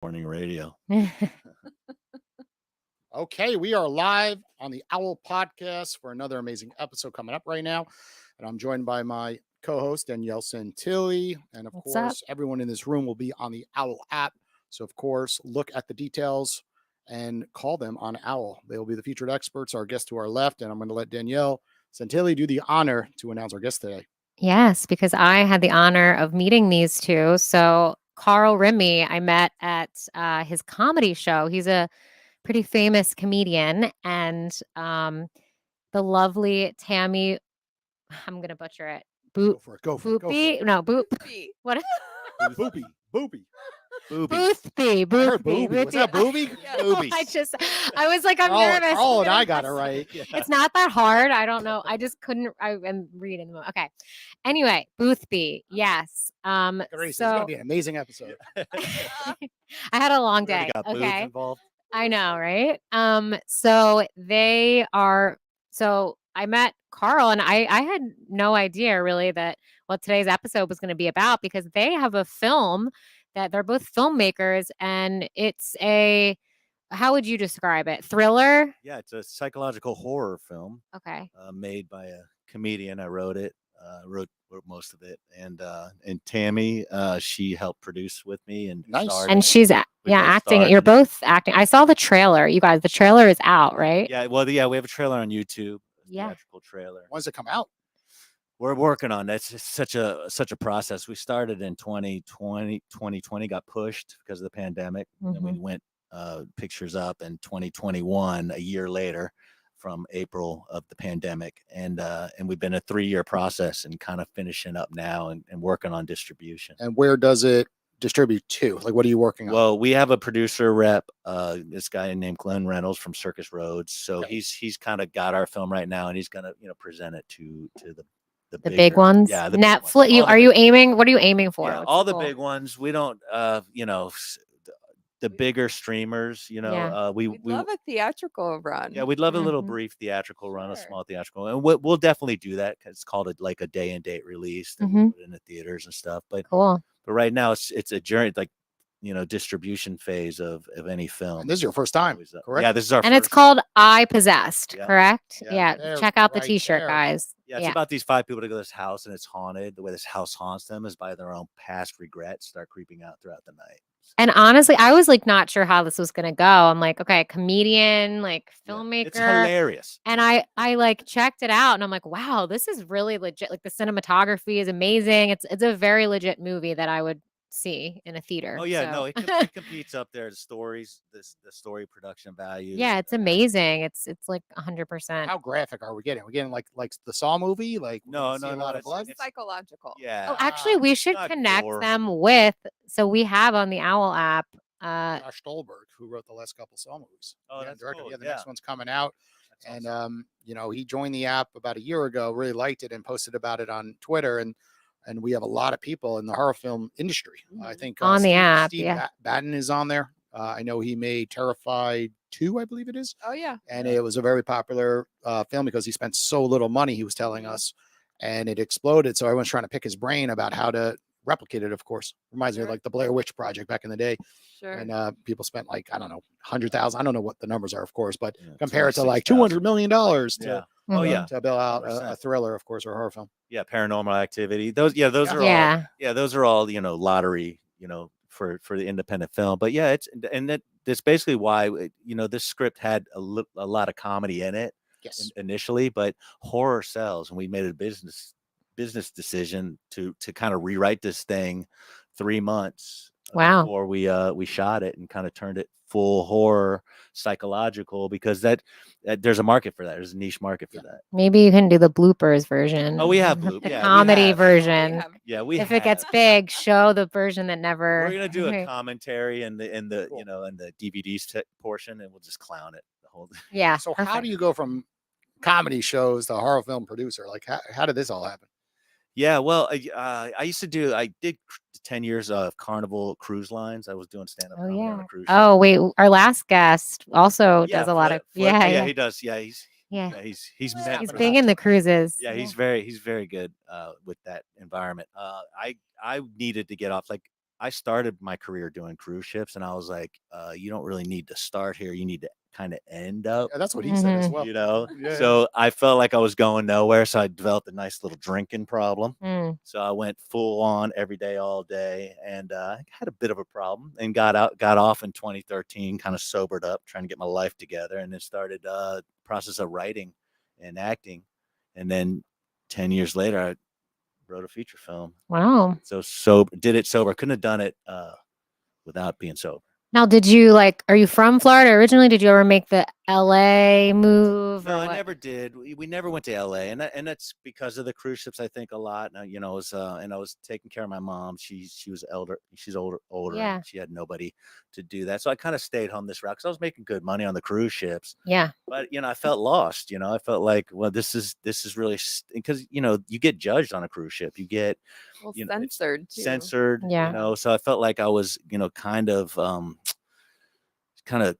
Morning radio. Okay, we are live on the Owwll podcast for another amazing episode coming up right now. And I'm joined by my co-host, Danielle Santilli. And of What's up? course, everyone in this room will be on the Owwll app. So of course, look at the details and call them on Owwll. They will be the featured experts, our guest to our left. And I'm going to let Danielle Santilli do the honor to announce our guest today. Yes, because I had the honor of meeting these two. So Carl Rimi, I met at his comedy show. He's a pretty famous comedian, and the lovely Tammy. I'm gonna butcher it. Go for it. Go for it. Boopy? No, boop. What? Boopy. Boopy. Boothby. I heard booby. Was that booby? Boobies. I was like, I'm nervous. Carl and I got it right. Yeah. It's not that hard. I don't know. I just couldn't. I'm reading the moment. Okay. Anyway, Boothby. Yes. It's gonna be an amazing episode. I had a long day. Got boobs Okay. involved. I know, right? So they are. So I met Carl, and I had no idea really that what today's episode was going to be about, because they have a film that they're both filmmakers, and it's a, how would you describe it? Thriller? Yeah, it's a psychological horror film Okay. made by a comedian. I wrote it, wrote most of it, and Tammy, she helped produce with me and Nice. starred. And she's We acting. both You're starred. both acting. I saw the trailer. You guys, the trailer is out, right? Yeah, well, we have a trailer on YouTube. Yeah. Theatrical trailer. When's it come out? We're working on that. It's just such a process. We started in 2020. 2020 got pushed because of the pandemic, and then we went pictures up in 2021, a year later, from April of the pandemic, and we've been a 3-year process and kind of finishing up now and working on distribution. And where does it distribute to? Like, what are you working on? Well, we have a producer rep, this guy named Glenn Reynolds from Circus Roads. So Okay. he's kind of got our film right now, and he's gonna present it to the The big bigger- ones. Yeah, the big ones. Netflix. All the Are big you aiming? What are you aiming for? Yeah, What's all the goal? big ones. We don't, the bigger streamers. Yeah. We We'd love a theatrical run. yeah, we'd love a little Mhm. brief theatrical run, a Sure. small theatrical, and we'll definitely do that. 'Cause it's called like a day and date release that we'll put in the theaters and stuff. But Cool. right now it's a journey, like distribution phase of any film. And this is your first time, Always, correct? Yeah, this is our And it's first. call I Possessed, Yeah. correct? Yeah. Yeah. There, Check out the right T-shirt, there. guys. Yeah, it's about these 5 people to go to this house and it's haunted. The way this house haunts them is by their own past regrets start creeping out throughout the night. And honestly, I was like not sure how this was gonna go. I'm like, okay, comedian, like Yeah, filmmaker. it's hilarious. And I like checked it out, and I'm like, wow, this is really legit. Like the cinematography is amazing. It's a very legit movie that I would see in a theater. Oh yeah, no, so- it competes up there. The stories, the story production value. yeah, it's amazing. It's like 100%. How graphic are we getting? We're getting like the Saw movie? Like, we No, can see no, a no, lot of it's- blood. it's- Psychological. Yeah. Oh, actually, we should not connect gore. them with. So we have on the Owwll app. Josh Stolberg, who wrote the last couple Saw movies. Oh, Yeah, that's director. cool. Yeah, the Yeah. next one's coming out. That's And awesome. he joined the app about a year ago, really liked it and posted about it on Twitter. And we have a lot of people in the horror film industry. I think On the app, Steve yeah. Batten is on there. I know he made Terrified 2, I believe it is. Oh yeah. And Yeah. it was a very popular film because he spent so little money, he was telling us, and it exploded. So everyone's trying to pick his brain about how to replicate it. Of course, reminds me of Sure. like the Blair Witch Project back in the day, Sure. and people spent like, I don't know, 100,000. I don't know what the numbers are, of course, but Yeah, compare it to like 26,000. $200 million to Yeah. Mhm. Oh yeah. to build out a 100%. thriller, of course, or a horror film. Yeah. Paranormal Activity. Those are all. Yeah. Yeah, those are all lottery. For the independent film. But yeah, that's basically why this script had a lot of comedy in it Yes. initially, but horror sells, and we made a business decision to kind of rewrite this thing 3 months Wow. before we shot it and kind of turned it full horror psychological, because that there's a market for that. There's a niche market for that. Maybe you can do the bloopers version. Oh, we have the bloop- yeah, we comedy have. version. We have- Yeah, we If it gets have. big, show the version that never. We're gonna do a commentary and the Cool. and the DVDs portion, and we'll just clown it the whole. Yeah. So how perfect. do you go from comedy shows to horror film producer? Like, how did this all happen? Yeah, well, I did 10 years of Carnival Cruise Lines. I was doing stand up Oh comedy on yeah. a cruise Oh ship. wait, our last guest also Yeah, does a lot of Flip. yeah, Yeah, yeah, he does. Yeah, he's yeah. he's meant He's for big that. in the cruises. Yeah, he's very good with that environment. I needed to get off. Like I started my career doing cruise ships, and I was like, you don't really need to start here. You need to kind of end up, Yeah, that's what he said as well. you know. Yeah. So I felt like I was going nowhere. So I developed a nice little drinking problem. Mm. So I went full on every day, all day, and I had a bit of a problem, and got off in 2013, kind of sobered up, trying to get my life together, and then started process of writing and acting, and then 10 years later, I wrote a feature film. Wow. So did it sober. Couldn't have done it without being sober. Now, did you are you from Florida originally? Did you ever make the LA move No, or I what? never did. We never went to LA, and that's because of the cruise ships. I think a lot. You know, and I was taking care of my mom. She was elder. She's older, Yeah. and she had nobody to do that. So I kind of stayed home this route because I was making good money on the cruise ships. Yeah. But I felt lost. I felt like, well, this is really because you get judged on a cruise ship. You get Well, it's censored too. censored. Yeah. So I felt like I was kind of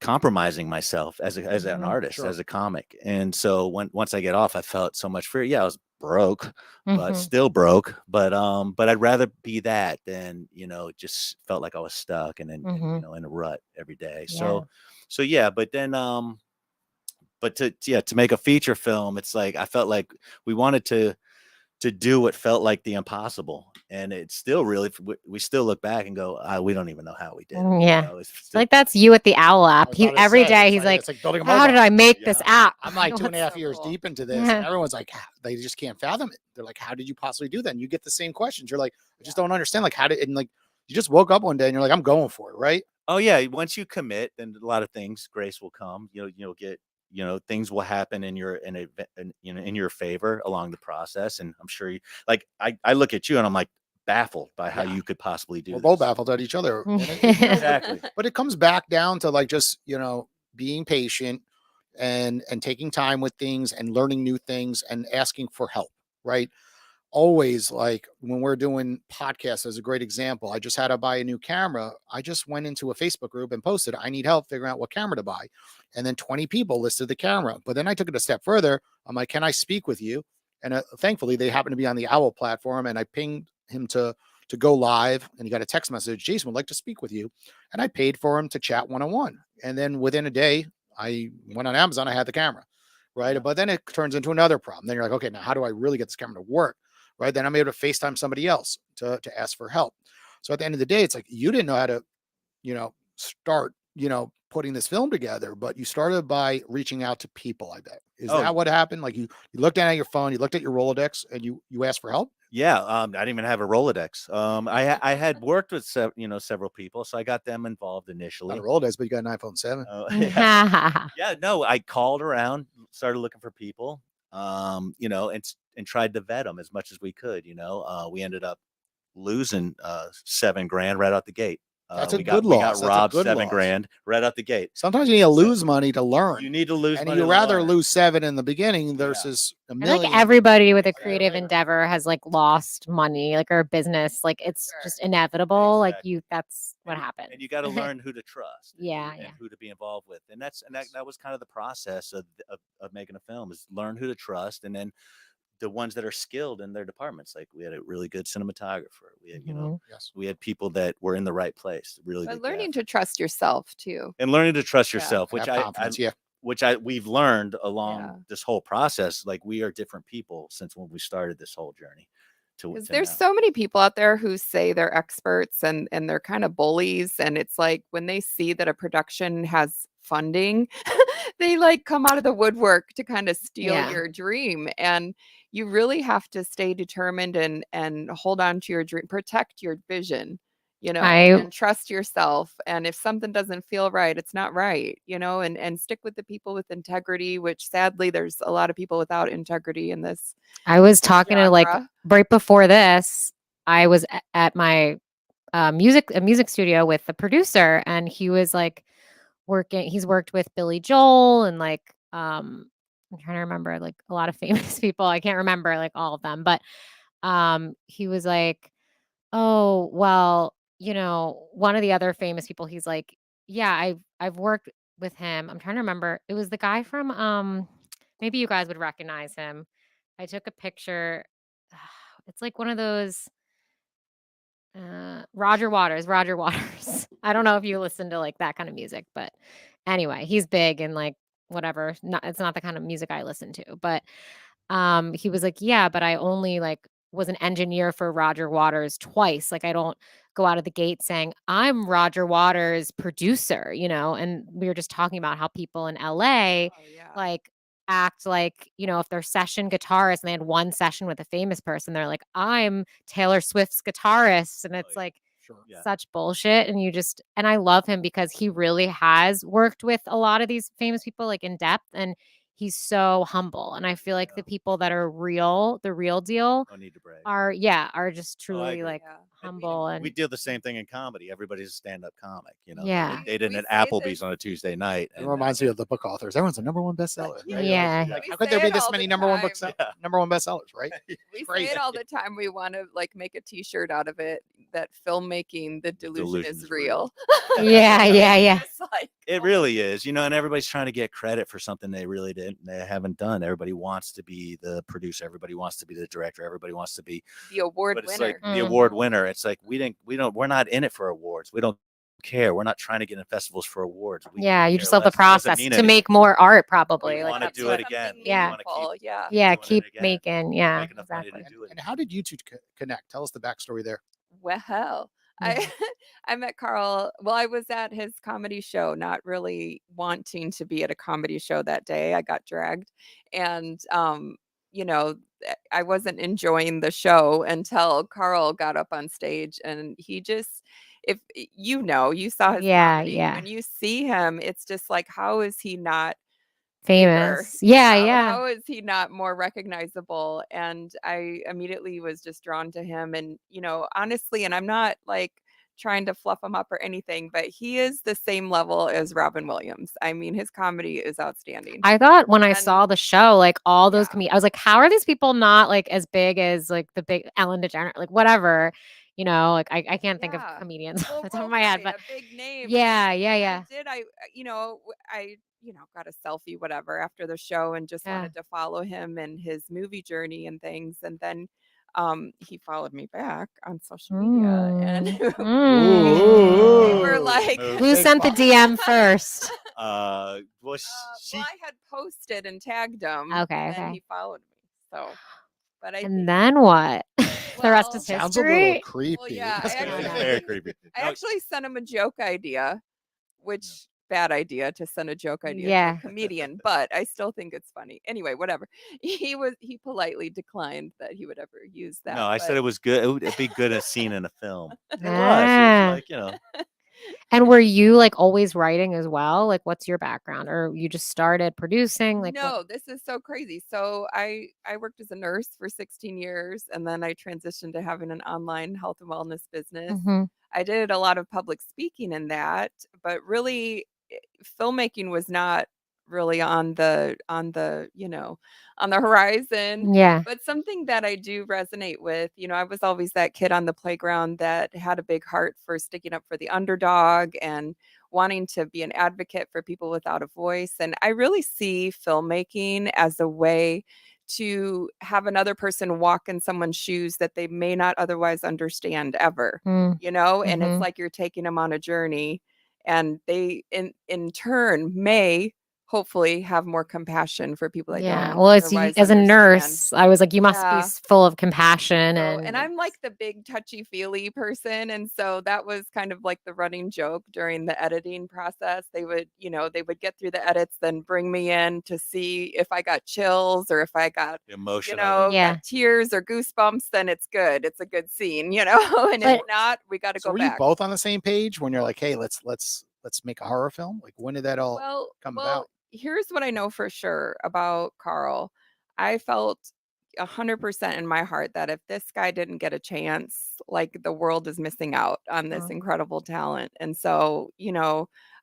compromising myself as an artist, Sure. as a comic. And so once I get off, I felt so much freer. Yeah, I was broke, but still broke. But I'd rather be that than just felt like I was stuck and then in a rut every day. Yeah. So yeah, but then but to make a feature film, it's like I felt like we wanted to do what felt like the impossible, and it's still really we still look back and go, we don't even know how we did it. Yeah. It's I feel still, like that's you at the Owwll I app. was He about to every say, day he's like, it's like building a how did mobile. I make this Yeah. app? I'm like What's 2.5 so years cool. deep into this, Yeah. and everyone's like, they just can't fathom it. They're like, how did you possibly do that? And you get the same questions. You're like, I just don't understand. Like, how did, and like, you just woke up one day and you're like, I'm going for it, right? oh yeah, once you commit, then a lot of things, grace will come. You'll get, things will happen in your favor along the process. And I'm sure I look at you and I'm like baffled by how Yeah. you could possibly do We're this. both baffled at each other. And Exactly. but it comes back down to like just, being patient and taking time with things and learning new things and asking for help, right? Always, like when we're doing podcasts as a great example, I just had to buy a new camera. I just went into a Facebook group and posted, I need help figuring out what camera to buy. And then 20 people listed the camera. But then I took it a step further. I'm like, can I speak with you? And thankfully they happen to be on the Owwll platform, and I pinged him to go live, and he got a text message, Jason would like to speak with you. And I paid for him to chat one-on-one. And then within a day, I went on Amazon, I had the camera. Right. Yeah. But then it turns into another problem. Then you're like, okay, now how do I really get this camera to work? Right. Then I'm able to FaceTime somebody else to ask for help. So at the end of the day, it's like you didn't know how to, start, putting this film together, but you started by reaching out to people, I bet. Is Oh. that what happened? Like you looked down at your phone, you looked at your Rolodex, and you asked for help? Yeah, I didn't even have a Rolodex. I had worked with several people, so I got them involved Not initially. a Rolodex, but you got an iPhone 7. Yeah. Yeah, no, I called around, started looking for people, and tried to vet them as much as we could. We ended up losing $7,000 right out the gate. That's a we good got loss. That's a robbed good loss. $7,000 right out the gate. Sometimes you need to lose money to learn. You need to lose And money you to rather learn. lose 7 in the beginning versus a I million. think everybody with a Exactly. creative endeavor has lost money, or a business. It's just inevitable. Exactly. That's what happens. And you got to learn who to trust. Yeah, and yeah. who to be involved with. And that was kind of the process of making a film, is learn who to trust, and then the ones that are skilled in their departments. Like we had a really good cinematographer. We had, Yes. we had people that were in the right place. Really But good learning gaffer. to trust yourself too. And learning to trust Yeah. yourself, Have confidence. Yeah. which we've learned along Yeah. this whole process. Like we are different people since when we started this whole journey. Because To there's now. so many people out there who say they're experts and they're kind of bullies. And it's like when they see that a production has funding, they come out of the woodwork to kind of steal Yeah. your dream. And you really have to stay determined and hold on to your dream, protect your vision, and trust yourself. And if something doesn't feel right, it's not right, and stick with the people with integrity, which sadly there's a lot of people without integrity in this. I was talking to genre. right before this, I was at my music studio with the producer, and he was he's worked with Billy Joel and I'm trying to remember a lot of famous people. I can't remember all of them, but he was like, oh, well, one of the other famous people, he's like, yeah, I've worked with him. I'm trying to remember. It was the guy from maybe you guys would recognize him. I took a picture. It's like one of those Roger Waters. I don't know if you listen to like that kind of music, but anyway, he's big and like whatever. It's not the kind of music I listen to, but he was like, yeah, but I only like was an engineer for Roger Waters twice. Like I don't go out of the gate saying I'm Roger Waters producer, and we were just talking about how people in LA Oh, yeah. like act like, if they're session guitarists and they had one session with a famous person, they're like, I'm Taylor Swift's guitarist. And it's like Sure. Yeah. such bullshit. And I love him because he really has worked with a lot of these famous people like in depth, and he's so humble. And I feel like the people that are the real deal No need to brag. are just truly agree. like Yeah. humble. And We do the same thing in comedy. Everybody's a stand-up comic, Yeah. They did We at say Applebee's this- on a Tuesday night. It reminds me of the book authors. Everyone's a number one bestseller. Yeah. Right? Yeah. Like, We how could say there be it this all many the number one time. number one bestsellers, right? We Crazy. say it all the time. We want to like make a T-shirt out of it. That filmmaking, the delusion is real. Yeah. It's like, It really is, and everybody's trying to get credit for something they really they haven't done. Everybody wants to be the producer. Everybody wants to be the director. Everybody wants to be the award but it's winner. like the award winner. It's like we're not in it for awards. We don't care. We're not trying to get in festivals for awards. We Yeah, you care just love the less. It doesn't process mean to anything. make more art, probably. We Like want to that's do what- it again. Something Yeah. We want to meaningful, keep yeah. Yeah, doing it keep again. making. Yeah, Make enough money exactly. to do it. And how did you two connect? Tell us the backstory there. Well, I met Carl. Well, I was at his comedy show, not really wanting to be at a comedy show that day. I got dragged, and I wasn't enjoying the show until Carl got up on stage, and he just, if you saw his comedy, Yeah. when you see him, it's just like, how is he not Famous. bigger? Yeah. How is he not more recognizable? And I immediately was just drawn to him. And, honestly, and I'm not like trying to fluff him up or anything, but he is the same level as Robin Williams. I mean, his comedy is outstanding. I thought when I And- saw the show, like all those Yeah. comedians, I was like, how are these people not like as big as like the big Ellen DeGeneres, like whatever, like I can't think of Yeah. comedians Well, off the top of my head, right, but a big name. yeah. I got a selfie, whatever, after the show and just Yeah. wanted to follow him and his movie journey and things. And then he followed me back on social media, and we were like, Who sent the DM first? Well, well, I had posted and tagged him. Okay, and then okay. he followed me. So, but I And think, then what? The rest is Well, Sounds a little history. creepy. Well, yeah, Just I kidding. actually- very creepy. I No, actually sent him a joke idea, which bad idea to send a joke idea to Yeah. a comedian, but I still think it's funny. Anyway, whatever. He politely declined that he would ever use that. no, I said but- it was good. It'd be good as seen in a film. It was. It Ah. was like, And were you like always writing as well? Like, what's your background, or you just started producing? Like, no, this is so crazy. So I worked as a nurse for 16 years, and then I transitioned to having an online health and wellness business. Mhm. I did a lot of public speaking in that, but really filmmaking was not really on the on the horizon. Yeah. But something that I do resonate with, I was always that kid on the playground that had a big heart for sticking up for the underdog and wanting to be an advocate for people without a voice. And I really see filmmaking as a way to have another person walk in someone's shoes that they may not otherwise understand ever, Mm. and it's Mhm. like you're taking them on a journey, and they in turn may hopefully have more compassion for people that Yeah. don't Well, as otherwise as a understand. nurse, I was like, you must be Yeah. full of compassion So, and and I'm like the big touchy-feely person, and so that was kind of like the running joke during the editing process. They would get through the edits, then bring me in to see if I got chills or if I got, emotion. Yeah. got tears or goosebumps, then it's good. It's a good scene, and But- if not, we got to So go were back. you both on the same page when you're like, hey, let's make a horror film? Like, when did that all come about? Here's what I know for sure about Carl. I felt 100% in my heart that if this guy didn't get a chance, like the world is missing out on this Oh. incredible talent. And so,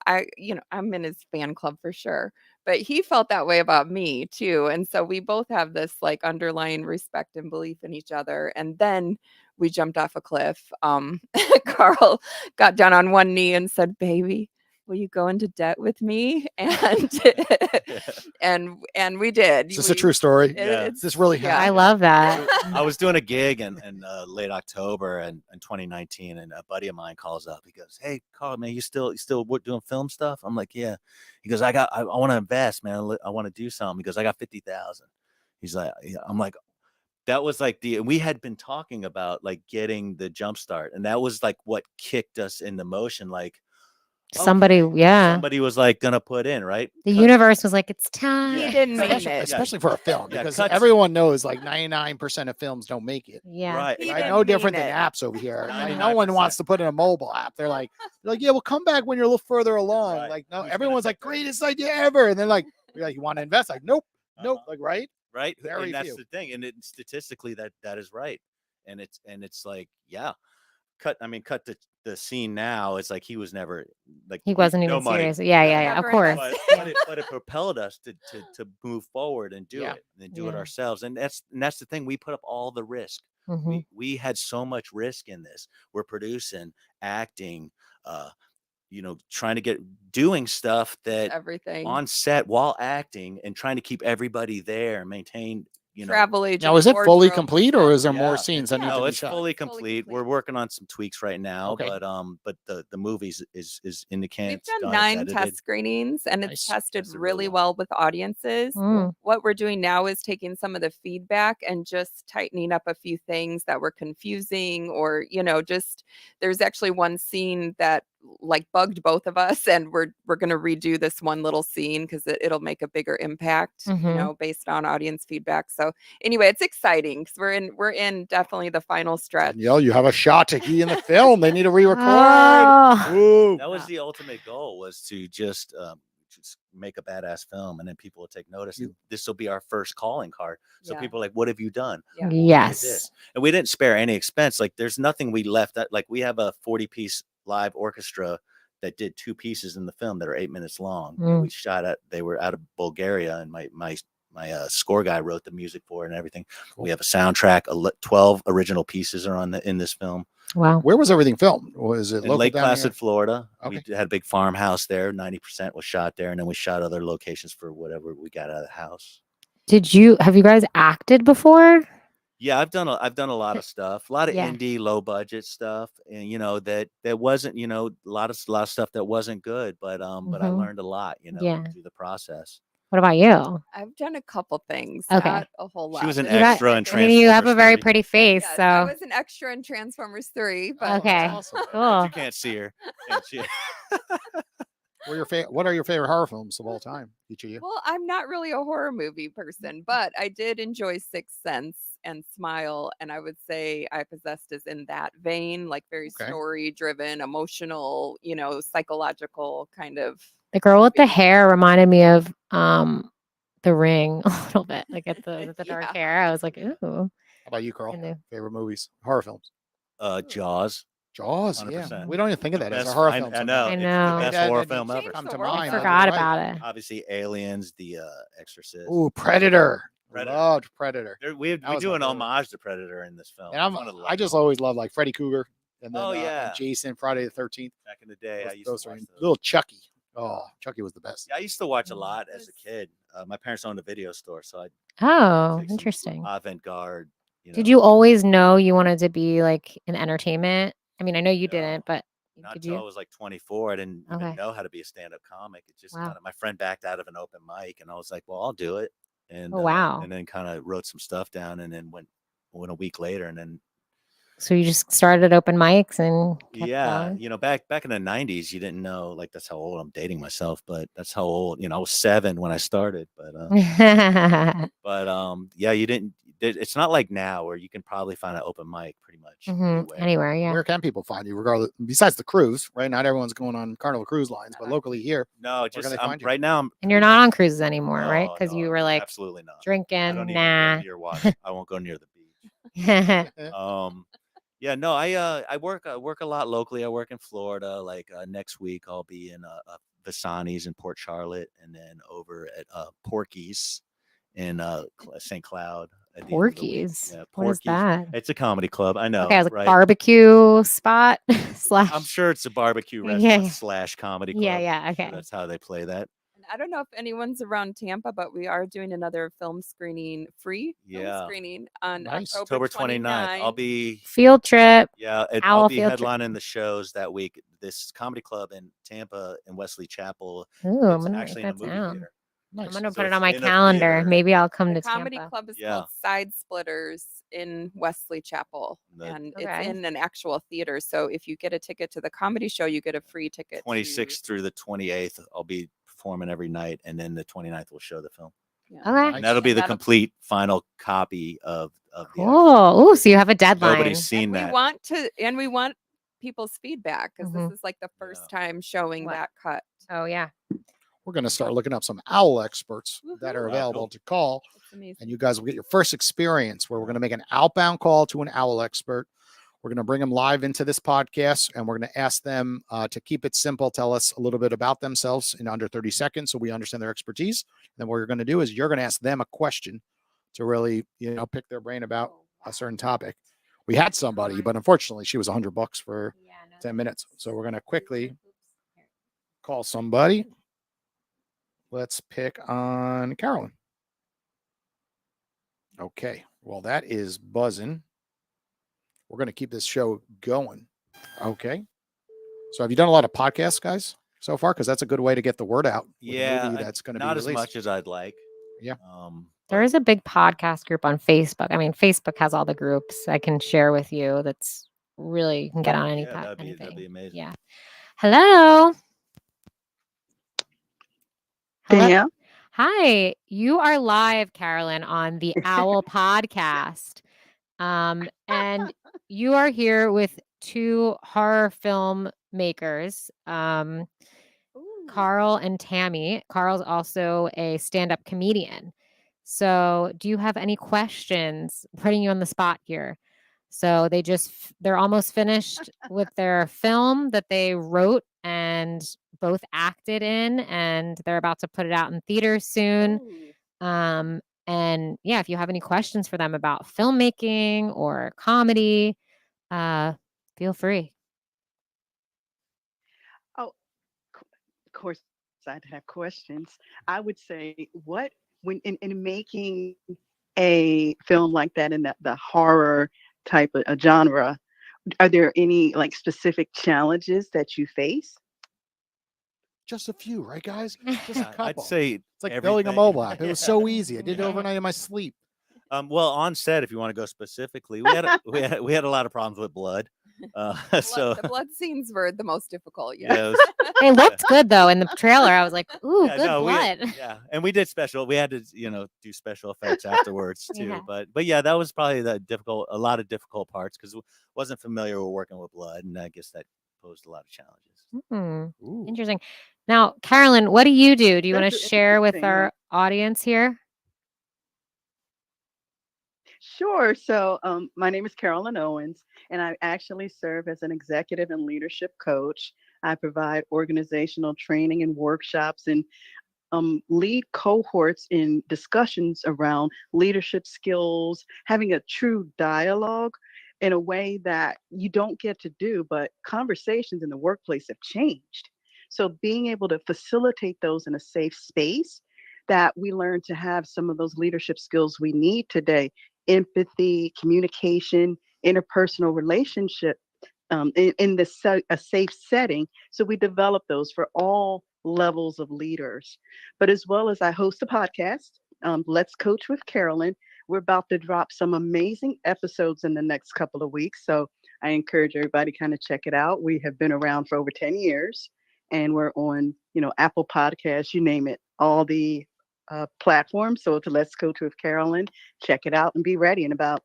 I'm in his fan club for sure, but he felt that way about me too. And so we both have this like underlying respect and belief in each other. And then we jumped off a cliff. Carl got down on one knee and said, "Baby, will you go into debt with me? And we did. Is this a true story? Yeah. This really yeah. I happened. love that. So I was doing a gig in late October in 2019, and a buddy of mine calls up. He goes, "Hey, Carl, man, you still doing film stuff?" I'm like, "Yeah." He goes, "I want to invest, man. I want to do something." He goes, "I got 50,000." He's like, yeah. I'm like, that was like we had been talking about like getting the jump start, and that was like what kicked us into motion. Like, Somebody, yeah. somebody was like gonna put in, right? The universe was like, it's time. He didn't mean Especially, it. especially for a film, Yeah, because cuts. everyone knows like 99% of films don't make it. Yeah. Right. He Right? didn't No mean different than it. apps over here. Like, no one 99%. wants to put in a mobile app. They're like, yeah, we'll come back when you're a little further along. Right. Like, no, Who's gonna everyone's take like, that? greatest idea ever. And then like, you're like, you want to invest? Like, nope, nope. Like, right? Right. Very And that's few. the thing. And statistically that is right. And it's like, yeah. Cut the scene now. It's like he was never like He wasn't no even money. serious. Yeah. Of Never course. invested. But it propelled us to move forward and do Yeah. it and do it Yeah. ourselves. And that's the thing. We put up all the risk. Mhm. We had so much risk in this. We're producing, acting, trying to doing stuff that Everything. on set while acting and trying to keep everybody there, maintain, Travel agent. Now, is it fully wardrobe, complete, or is there Yeah. more scenes that need No, to be it's shot? fully Fully complete. We're complete. working on some tweaks right now, Okay. but the movies is in the can. We've It's done done, 9 it's test edited. screenings, and Nice. it's tested Tested really really well with audiences. Mm. What we're doing now is taking some of the feedback and just tightening up a few things that were confusing, or just there's actually one scene that like bugged both of us, and we're going to redo this one little scene because it'll make a bigger impact, Mhm. based on audience feedback. So anyway, it's exciting because we're in definitely the final stretch. Danielle, you have a shot to be in the film. They need to re-record. Oh. Woo. That was the ultimate goal, was to just make a badass film, and then people will take notice. And this will be our first calling card. So Yeah. people are like, "What have you done?" Yeah. We did Yes. this. And we didn't spare any expense. Like, there's nothing we left at. Like, we have a 40-piece live orchestra that did 2 pieces in the film that are 8 minutes long. And we shot they were out of Bulgaria, and my score guy wrote the music for it and everything. Cool. We have a soundtrack. 12 original pieces are in this film. Wow. Where was everything filmed? Was it in local Lake down Placid, here? Florida? Okay. We had a big farmhouse there. 90% was shot there, and then we shot other locations for whatever we got out of the house. Have you guys acted before? Yeah, I've done a lot of stuff, a lot of Yeah. indie, low budget stuff, and that wasn't, a lot of stuff that wasn't good, but I learned a lot, Yeah. through the process. What about you? I've done a couple things, Okay. not a whole lot. She was an but- extra in I mean, Transformers. you have a very 3. pretty face, Yes, I so was an extra in Transformers 3, but Oh, okay. that's awesome. Cool. You can't see her. And she- What are your favorite horror films of all time, each of you? well, I'm not really a horror movie person, but I did enjoy Sixth Sense and Smile, and I would say I Possessed is in that vein, like very Okay. story driven, emotional, psychological kind of. The girl with the movie. hair reminded me of The Ring a little bit. Like at the dark Yeah. hair. I was like, ooh. How about you, Carl? And the- Favorite movies, horror films? Jaws. Jaws. Yeah, 100%. we don't even think of that as a Best- horror I- film. I know. I It's know. the best That- horror that film changed ever. Come the to world. mind. I You're forgot right. about it. Obviously, Aliens, The Exorcist. Ooh, Predator. Predator. Loved Predator. We That was do my an favorite. homage to Predator in this film. And It's one of the I just always love like Freddy Krueger and then Oh, and yeah. Jason, Friday the 13th. back in the day. I used to watch those. Little Chucky. Oh, Chucky was the best. Yeah, I used to watch a lot as a kid. My parents owned a video store, so I Oh, take some interesting. avant-garde. Did you always know you wanted to be like in entertainment? I mean, I know you No, didn't, but Not did until I you? was like 24. I didn't even Okay. know how to be a stand-up comic. It just Wow. my friend backed out of an open mic, and I was like, "Well, I'll do it." And Oh, wow. and then kind of wrote some stuff down, and then went a week later, and then So you just started open mics and kept yeah, going? back in the 90s, you didn't know, like, that's how old I'm dating myself, but that's how old, I was 7 when I started, but yeah, you didn't. It's not like now where you can probably find an open mic pretty much anywhere. Anywhere, yeah. Where can people find you, regardless? Besides the cruise, right? Not everyone's going on Carnival Cruise Lines, but locally here. No, can just they find you? right now. I'm And you're not on cruises anymore, right? No, Because you no, were like absolutely not. I don't drinking. even Nah. go near water. I won't go near the beach. Yeah, no, I work a lot locally. I work in Florida. Like next week, I'll be in Visani's in Port Charlotte, and then over at Porky's in St. Cloud. at the end of the week. Porky's. Yeah, What is Porky's. that? It's a comedy club. I know. Okay, I was like right? barbecue spot slash. I'm sure it's a barbecue Yeah, restaurant yeah. slash comedy club. Yeah, I'm sure okay. that's how they play that. And I don't know if anyone's around Tampa, but we are doing another film screening, free film Yeah. screening on Nice. October October 29th. I'll be Field trip. I'll Owwll be field trip. headlining the shows that week. This comedy club in Tampa in Wesley Chapel. Ooh, I'm It's gonna actually write in a that movie down. theater. Nice. I'm gonna So put it it's on my in a calendar. theater. Maybe I'll come The to comedy Tampa. club is Yeah. called Side Splitters in Wesley Chapel, and it's Okay. in an actual theater. So if you get a ticket to the comedy show, you get a free ticket. 26th through the 28th, I'll be performing every night, and then the 29th we'll show the film. Yeah. Okay. And that'll be And the that'll- complete final copy of the actual Cool. Ooh, so you have a deadline. Nobody's seen And that. we want people's feedback because Mhm. this is like the first time showing What? that cut. Oh yeah. We're going to start looking up some Owwll experts that are Woohoo. Wow, available cool. to call. It's amazing. And you guys will get your first experience where we're going to make an outbound call to an Owwll expert. We're going to bring them live into this podcast, and we're going to ask them to keep it simple, tell us a little bit about themselves in under 30 seconds so we understand their expertise. And then what you're going to do is you're going to ask them a question to really, pick their brain about a certain topic. We had somebody, but unfortunately she was $100 for 10 minutes. So we're going to quickly call somebody. Let's pick on Carolyn. Okay. Well, that is buzzing. We're going to keep this show going. Okay. So have you done a lot of podcasts, guys, so far? Because that's a good way to get the word out. With a movie that's going to be not as released. much as I'd like. Yeah. There is a big podcast group on Facebook. I mean, Facebook has all the groups I can share with you. That's really, you can get on any that'd be anything. amazing. Yeah. Hello. Danielle? Hi. You are live, Carolyn, on the Owwll podcast. And you are here with two horror film makers, Carl and Tammy. Carl's also a stand-up comedian. So do you have any questions? Putting you on the spot here. So they're almost finished with their film that they wrote and both acted in, and they're about to put it out in theaters soon. And yeah, if you have any questions for them about filmmaking or comedy, feel free. Oh, of course, I'd have questions. I would say, when in making a film like that in the horror type of a genre, are there any like specific challenges that you face? Just a few, right, guys? Just a Yeah, I'd couple. say It's like building a everything. mobile app. It was so easy. I did it Yeah. overnight in my sleep. Well, on set, if you want to go specifically, we had a lot of problems with blood. So The blood scenes were the most difficult. yeah, it was, They looked good though in the trailer. I was like, ooh, yeah, good no, blood. and we did we had to do special effects afterwards too. Yeah. But yeah, that was probably a lot of difficult parts because wasn't familiar with working with blood, and I guess that posed a lot of challenges. Ooh. Interesting. Now, Carolyn, what do you do? Do you want to That's share with interesting, our audience here? Sure. So, my name is Carolyn Owens, and I actually serve as an executive and leadership coach. I provide organizational training and workshops and lead cohorts in discussions around leadership skills, having a true dialogue in a way that you don't get to do, but conversations in the workplace have changed. So, being able to facilitate those in a safe space that we learn to have some of those leadership skills we need today: empathy, communication, interpersonal relationship, in a safe setting. So we develop those for all levels of leaders. But as well as I host a podcast, Let's Coach with Carolyn. We're about to drop some amazing episodes in the next couple of weeks. So I encourage everybody to kind of check it out. We have been around for over 10 years, and we're on, Apple Podcasts, you name it, all the platforms. So to Let's Coach with Carolyn, check it out and be ready. In about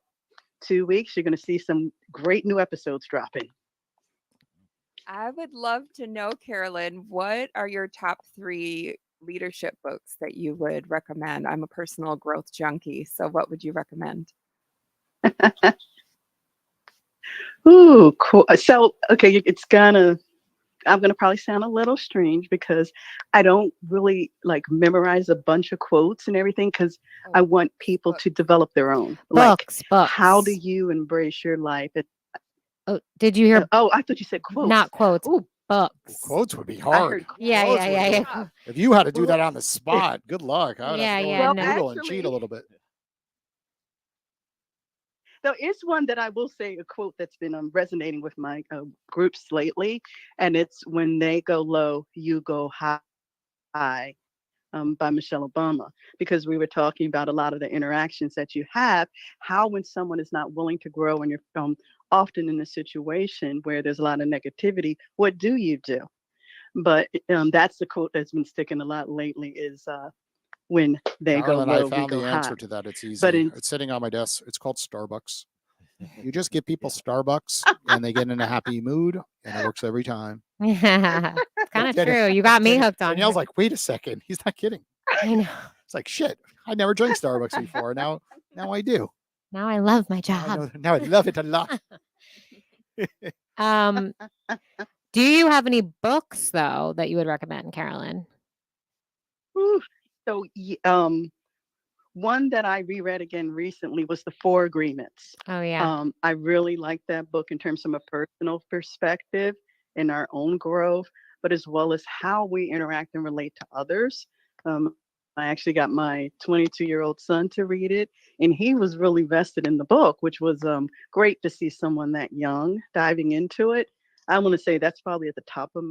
2 weeks, you're going to see some great new episodes dropping. I would love to know, Carolyn, what are your top 3 leadership books that you would recommend? I'm a personal growth junkie, so what would you recommend? Ooh, cool. So, okay, it's gonna I'm going to probably sound a little strange because I don't really like memorize a bunch of quotes and everything because I want people to develop their own. Like, how do Books. you embrace your life? Oh, did you hear? Oh, I thought you said quotes. Not quotes. Oh, Books. Quotes would be I hard. heard Yeah, quotes. yeah. If you had to do Well, that on the spot, good luck. I would have to go Yeah, on no. Google and cheat a little bit. There is one that I will say, a quote that's been resonating with my groups lately, and it's when they go low, you go high, by Michelle Obama, because we were talking about a lot of the interactions that you have, how when someone is not willing to grow and you're often in a situation where there's a lot of negativity, what do you do? But that's the quote that's been sticking a lot lately is when they Carolyn, go low, I found we the go answer high. to that. It's easy. But It's sitting on my desk. It's called Starbucks. You just give people Starbucks and they get in a happy mood, and it works every time. Yeah, it's kind of true. You got me hooked on Danielle's it. like, wait a second. He's not kidding. I know. It's like, shit, I never drank Starbucks before. Now I do. Now I love my Now job. now I love it a lot. Do you have any books though that you would recommend, Carolyn? So, one that I reread again recently was The Four Agreements. Oh yeah. I really like that book in terms of a personal perspective in our own growth, but as well as how we interact and relate to others. I actually got my 22-year-old son to read it, and he was really vested in the book, which was great to see someone that young diving into it. I want to say that's probably at the top of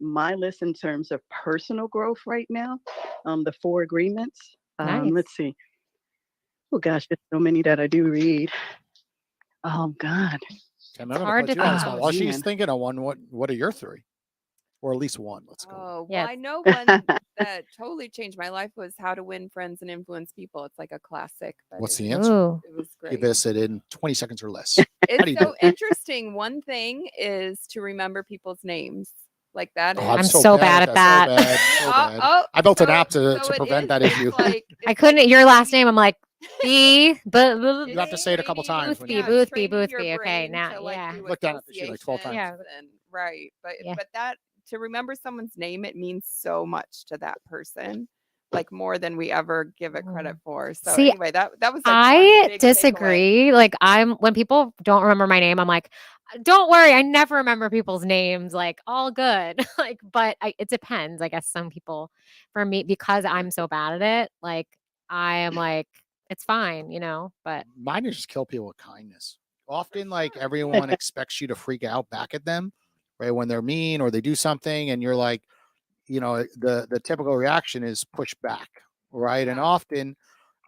my list in terms of personal growth right now. The Four Agreements. Nice. Let's see. Oh gosh, there's so many that I do read. Oh God. I'm gonna hard put to you on the think. spot. Oh, While she's man. thinking of one, what are your three? Or at least one. Let's go. Oh, well, Yeah. I know one that totally changed my life was How to Win Friends and Influence People. It's like a classic. But What's it the was- answer? Ooh. It was Give great. us it in 20 seconds or less. How do you It's do so interesting. One thing is to remember people's names. Like that Oh, is. I'm so bad at that. So bad. So Oh, bad. oh, I built an so- app to so it prevent is- that it's issue. like- I it's couldn't. like Your last training- name. I'm like B. You have to say it a couple times when you- Boothby. training your Okay, brain now, to, like, yeah. do Looked at it, she, like, 12 times. associations and- right. Yeah. But that to remember someone's name, it means so much to that person, like more than we ever give it credit for. So See, anyway, that was like one I big takeaway. disagree. Like when people don't remember my name, I'm like, don't worry, I never remember people's names. Like all good. Like, but it depends. I guess some people, for me, because I'm so bad at it, like I am like, it's fine, but Mine is just kill people with kindness. Often, like, everyone expects you to freak out back at them, right? When they're mean or they do something, and you're like, the typical reaction is push back, right? And Yeah. often,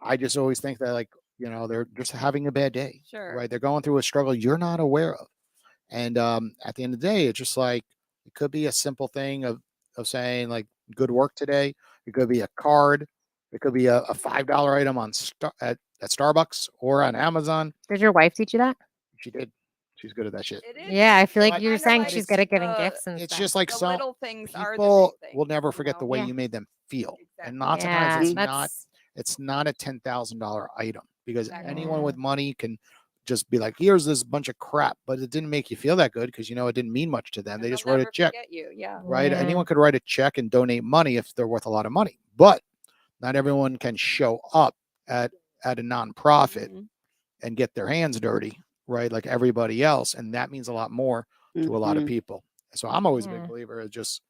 I just always think that, like, they're just having a bad day, Sure. right? They're going through a struggle you're not aware of, and at the end of the day, it's just like it could be a simple thing of saying like, "Good work today." It could be a card. It could be a $5 item on at Starbucks or on Amazon. did your wife teach you that? She did. She's good at that shit. It is Yeah, I feel like But- you're kinda saying like she's good at giving the- gifts and It's stuff. just like the some little things are the people big will things, never you forget the know? way Yeah. you made them feel, and Exactly. lots of Yeah, times it's that's not a $10,000 item, because Exactly. anyone Yeah. with money can just be like, here's this bunch of crap, but it didn't make you feel that good because it didn't mean much to them. And They they'll just wrote a never check, forget you. Yeah. right? Yeah. Anyone could write a check and donate money if they're worth a lot of money, but not everyone can show up at a nonprofit Mhm. and get their hands dirty, right? Like everybody else. And that means a lot more to a lot of Mhm. people. So I'm always a Yeah. big believer of just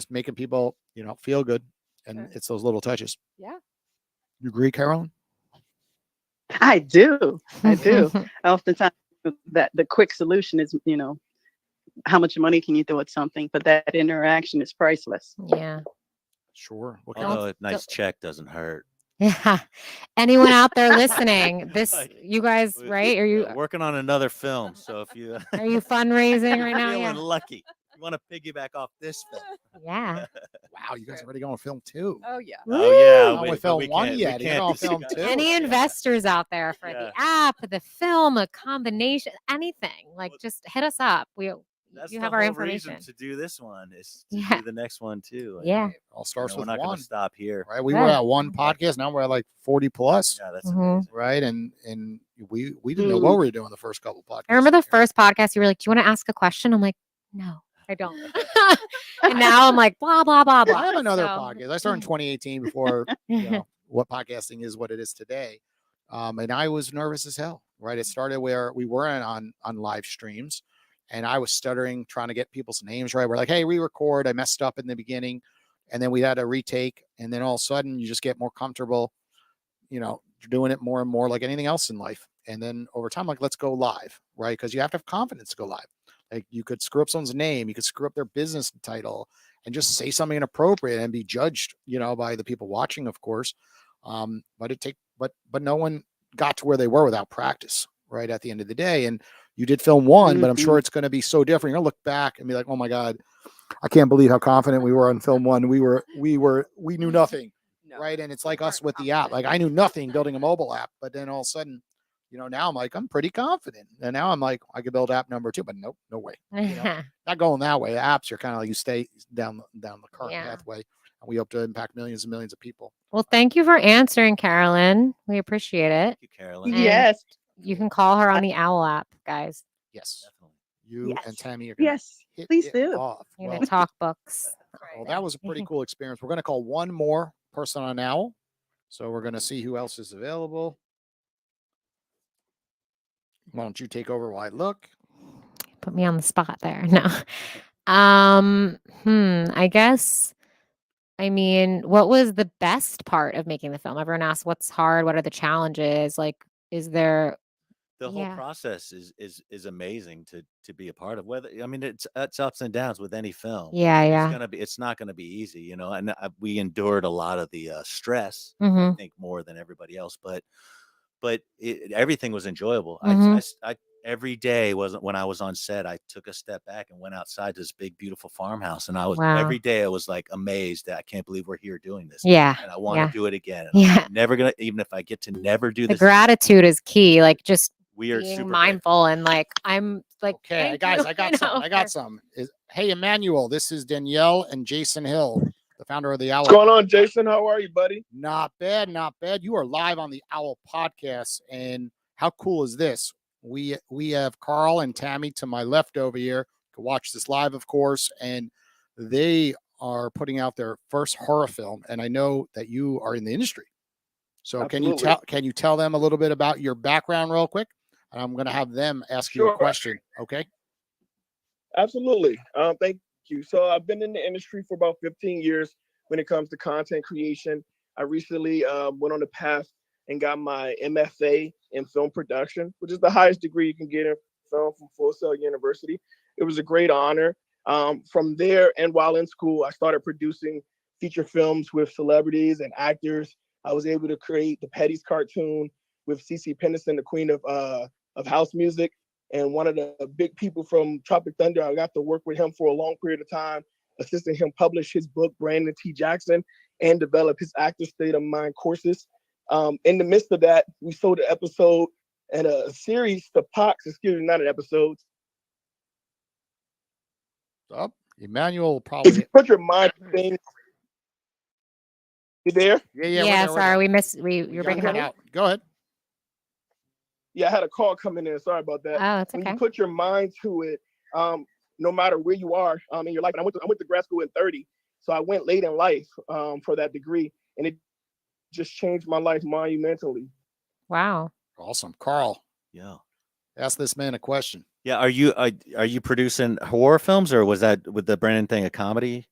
making people, feel good. And Sure. it's those little touches. Yeah. You agree, Carolyn? I do. I do. Oftentimes, that the quick solution is, how much money can you throw at something? But that interaction is priceless. Yeah. Sure. What Although kind a nice check doesn't hurt. Yeah. Anyone out there listening, Like, you guys, we- right? Are you Yeah, working on another film. So if you are you fundraising you're right now? feeling Yeah. lucky, you want to piggyback off this film. Yeah. wow, you guys already going to film too. Oh yeah. Oh yeah, Not we, with but film we one can't, yet. we You can't know, discuss- film two. Any investors out there for the app, the film, a combination, anything, like Well, just hit us up. That's You the have our whole information. reason to do this one is to Yeah. do the next one too. And, Yeah. All starts we're with not going one, to stop here. right? We Yeah. were at one podcast. Now we're at like 40 plus, Yeah, that's Mhm. amazing. right? And we didn't know what we were doing the first couple podcasts. I remember the first podcast you were like, "Do you want to ask a question?" I'm like, "No." I don't. And now I'm like, blah, blah, blah, blah. I have another So- podcast. I started in 2018 before what podcasting is what it is today. And I was nervous as hell, right? It started where we weren't on live streams and I was stuttering, trying to get people's names right. We're like, hey, re-record. I messed up in the beginning. And then we had a retake. And then all of a sudden you just get more comfortable, doing it more and more like anything else in life. And then over time, like, let's go live, right? Because you have to have confidence to go live. Like you could screw up someone's name, you could screw up their business title and just say something inappropriate and be judged, by the people watching, of course. But no one got to where they were without practice, right? At the end of the day. And you did film one, but I'm sure it's going to be so different. You're gonna look back and be like, oh my God, I can't believe how confident we were on film one. We knew nothing. Right. And it's like us with the app. Like I knew nothing building a mobile app, but then all of a sudden, now I'm like, I'm pretty confident. And now I'm like, I could build app number 2, but nope, no way. Not going that way. Apps are kind of like you stay down the current pathway. And we hope to impact millions and millions of people. Well, thank you for answering, Carolyn. We appreciate it. Thank you, Carolyn. And Yes. you can call her on the Owwll app, guys. Yes. Definitely. You Yes. and Tammy are going to Yes. hit Please it do. off. You're Well, going to talk books. well, that was a pretty cool experience. We're going to call one more person on Owwll. So we're going to see who else is available. Why don't you take over while I look? Put me on the spot there. No. I guess, what was the best part of making the film? Everyone asks what's hard, what are the challenges? Like, is there The whole process is amazing to be a part of. Whether it's ups and downs with any film. Yeah. It's not gonna be easy, and we endured a lot of the stress. Mhm. I think more than everybody else, but everything was enjoyable. Mhm. I every day wasn't when I was on set. I took a step back and went outside to this big, beautiful farmhouse, and I was Wow. every day I was like amazed that I can't believe we're here doing this. Yeah. And I want to do it again. And Yeah. I'm never gonna, even if I get to never do The this. gratitude is key. Like just We are being super mindful and like I'm like, Okay, thank guys, you, I got some. Hey, Emmanuel, this is Danielle and Jason Hill, the founder of the Owwll. What's going on, Jason? How are you, buddy? Not bad, not bad. You are live on the Owwll podcast, and how cool is this? We have Carl and Tammy to my left over here. You can watch this live, of course, and they are putting out their first horror film. And I know that you are in the industry, so Absolutely. can you tell them a little bit about your background, real quick? And I'm going to have them ask you a Sure. question. Okay. Absolutely. Thank you. So I've been in the industry for about 15 years when it comes to content creation. I recently went on the path and got my MFA in film production, which is the highest degree you can get in film from Full Sail University. It was a great honor. From there, and while in school, I started producing feature films with celebrities and actors. I was able to create the Petty's cartoon with CeCe Peniston, the queen of house music, and one of the big people from Tropic Thunder. I got to work with him for a long period of time, assisting him publish his book, Brandon T. Jackson, and develop his actor state of mind courses. In the midst of that, we sold an episode and a series to Pox, not an episode. Up, Emmanuel If probably. you put your mind to things, you there? Yeah. Yeah, we're sorry, there. you're got breaking cut up. out. Go ahead. Yeah, I had a call coming in. Sorry about that. Oh, it's When okay. you put your mind to it, no matter where you are in your life, and I went to grad school at 30, so I went late in life for that degree, and it just changed my life monumentally. Wow. Awesome. Carl, Yeah. ask this man a question. Yeah. Are you producing horror films, or was that with the Brandon thing a comedy?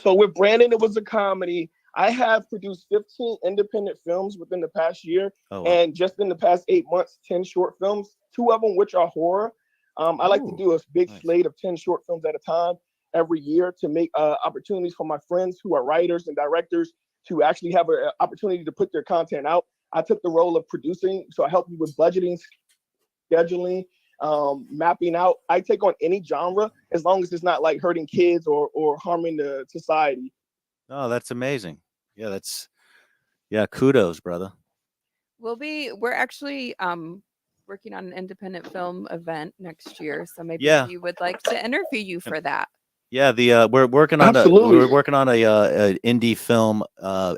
So with Brandon, it was a comedy. I have produced 15 independent films within the past year, Oh, wow. and just in the past 8 months, 10 short films, 2 of them which are horror. I like to Ooh, do a big nice. slate of 10 short films at a time every year to make opportunities for my friends who are writers and directors to actually have an opportunity to put their content out. I took the role of producing, so I help you with budgeting, scheduling, mapping out. I take on any genre as long as it's not like hurting kids or harming the society. Oh, that's amazing. Yeah, kudos, brother. We're actually working on an independent film event next year, so maybe Yeah. we would like to interview you for that. Yeah, we're working on Absolutely. a indie film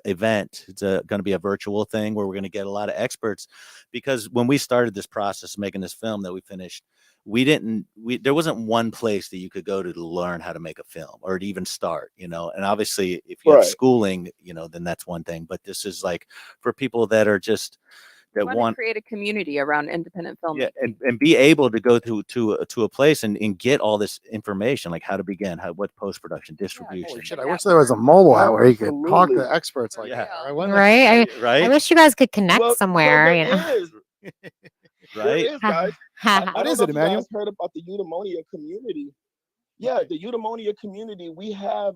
event. It's going to be a virtual thing where we're going to get a lot of experts, because when we started this process of making this film that we finished, there wasn't one place that you could go to learn how to make a film or to even start, and obviously if you have schooling, then that's one thing, but this is like for people that are just that want to create a community around independent filmmaking. And be able to go to a place and get all this information, like how to begin, what post-production, distribution. Holy shit, I wish there was a mobile app where you could talk to experts like that. Right? I wish you guys could connect somewhere. Right? There is, guys. What is it, Emmanuel? You guys heard about the eudaimonia community? Yeah, the eudaimonia community. We have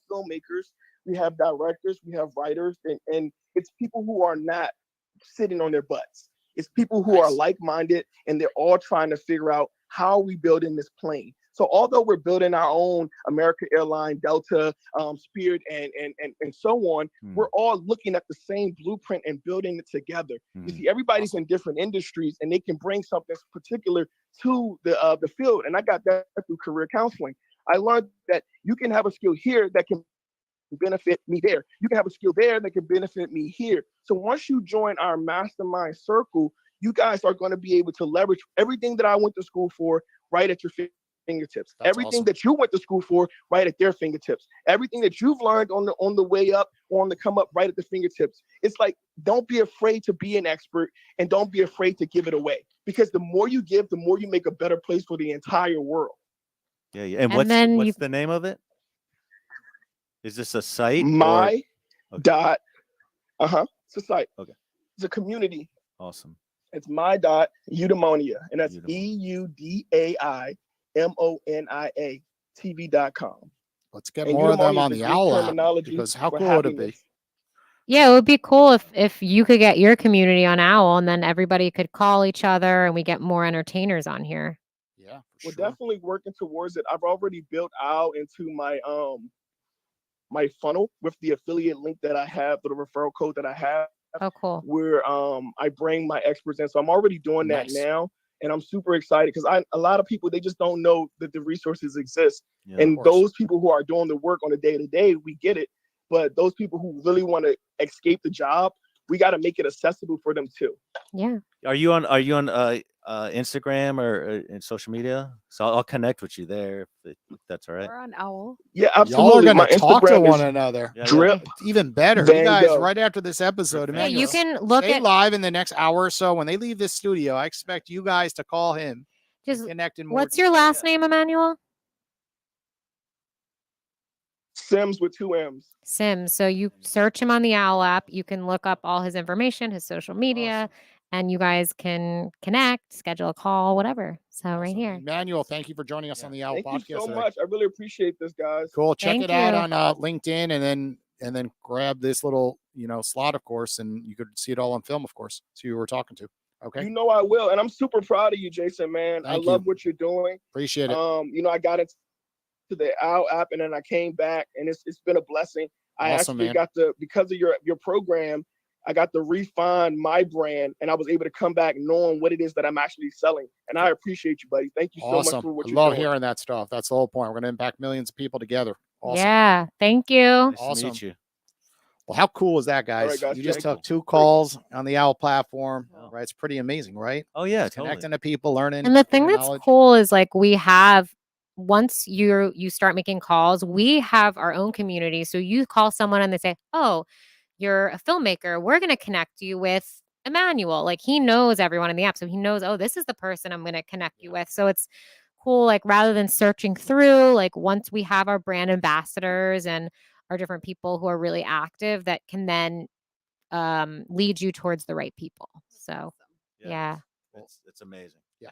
filmmakers, we have directors, we have writers, and it's people who are not sitting on their butts. It's people who are like-minded, and they're all trying to figure out how are we building this plane. So although we're building our own American Airlines, Delta, Spirit, and so on, we're all looking at the same blueprint and building it together. You see, everybody's in different industries, and they can bring something particular to the field. And I got that through career counseling. I learned that you can have a skill here that can benefit me there. You can have a skill there that can benefit me here. So once you join our mastermind circle, you guys are going to be able to leverage everything that I went to school for right at your fingertips. That's everything awesome. that you went to school for right at their fingertips. Everything that you've learned on the way up or on the come up right at the fingertips. It's like, don't be afraid to be an expert, and don't be afraid to give it away, because the more you give, the more you make a better place for the entire world. Yeah. And what's the name of it? Is this a site? It's a site. Okay. It's a community. Awesome. It's my.eudaimonia, and that's EUDAIMONIA TV.com. Let's get more of them on the Owwll app, because how cool would it be? Yeah, it would be cool if you could get your community on Owwll, and then everybody could call each other and we get more entertainers on here. Yeah, we're definitely working towards it. I've already built out into my my funnel with the affiliate link that I have, the referral code that I have. Oh, cool. Where I bring my experts in. So I'm already doing that now. And I'm super excited because a lot of people, they just don't know that the resources exist. Yeah, and those people who are doing the work on a day-to-day, we get it. But those people who really want to escape the job, we got to make it accessible for them too. Yeah. Are you on Instagram or in social media? So I'll connect with you there if that's all right. We're on Owwll. Yeah, absolutely. Y'all are going to talk to one another. Drip. Even better. You guys, right after this episode, Emmanuel, you can look at live in the next hour or so. When they leave this studio, I expect you guys to call him. Just connect in more. What's your last name, Emmanuel? Sims with 2 M's. Sims. So you search him on the Owwll app. You can look up all his information, his social media, and you guys can connect, schedule a call, whatever. So right here. Emmanuel, thank you for joining us on the Owwll podcast. Thank you so much. I really appreciate this, guys. Cool. Check it out on LinkedIn, and then grab this little slot, of course, and you could see it all on film, of course. See who we're talking to. Okay. You know I will, and I'm super proud of you, Jason. Man, I love what you're doing. Appreciate it. I got into the Owwll app, and then I came back, and it's been a blessing. I actually got because of your program, I got to refine my brand, and I was able to come back knowing what it is that I'm actually selling. And I appreciate you, buddy. Thank you so much for what you're doing. I love hearing that stuff. That's the whole point. We're going to impact millions of people together. Awesome. Yeah. Thank you. Nice to meet you. Well, how cool is that, guys? Right, guys, you just took 2 calls on the Owwll platform, right? It's pretty amazing, right? Oh yeah, connecting to people, learning. And the thing that's cool is like we have. Once you start making calls, we have our own community. So you call someone and they say, "Oh, you're a filmmaker. We're going to connect you with Emmanuel." Like he knows everyone in the app, so he knows, oh, this is the person I'm going to connect you with. So it's cool. Like rather than searching through, like once we have our brand ambassadors and our different people who are really active, that can then lead you towards the right people. So yeah. It's amazing. Yeah,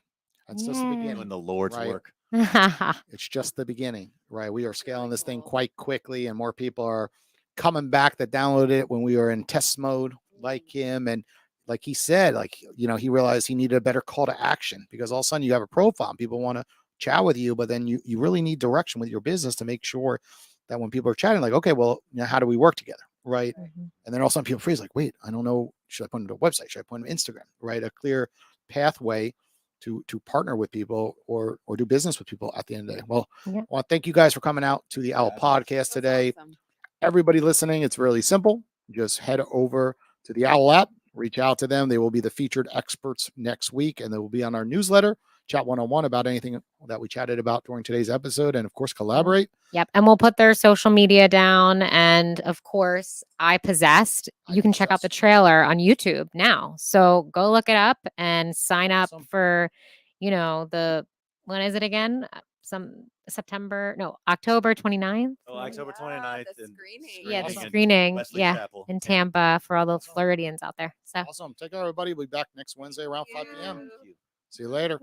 that's just the beginning. When the Lord's work. It's just the beginning, right? We are scaling this thing quite quickly, and more people are coming back that downloaded it when we were in test mode, like him. And like he said, he realized he needed a better call to action, because all of a sudden you have a profile and people want to chat with you, but then you really need direction with your business to make sure that when people are chatting, like, okay, well, how do we work together, right? Mm-hmm. And then all of a sudden people freeze, like, wait, I don't know, should I put them to a website? Should I put them on Instagram, right? A clear pathway to partner with people or do business with people at the end of the day. Well, I want to thank you guys for coming out to the Owwll podcast today. Awesome. Everybody listening, it's really simple. Just head over to the Owwll app, reach out to them. They will be the featured experts next week, and they will be on our newsletter. chat one-on-one about anything that we chatted about during today's episode, and of course collaborate. Yep. And we'll put their social media down. And of course, I Possessed. You can check out the trailer on YouTube now. So go look it up and sign up for, when is it again? October 29th. Oh, October 29th. The and screening. Yeah, the in screening. Wesley Yeah, Chapel. in Tampa for all the Floridians out there. So Awesome. Take care, everybody. We'll be back next Wednesday around 5 p.m. You. See you later.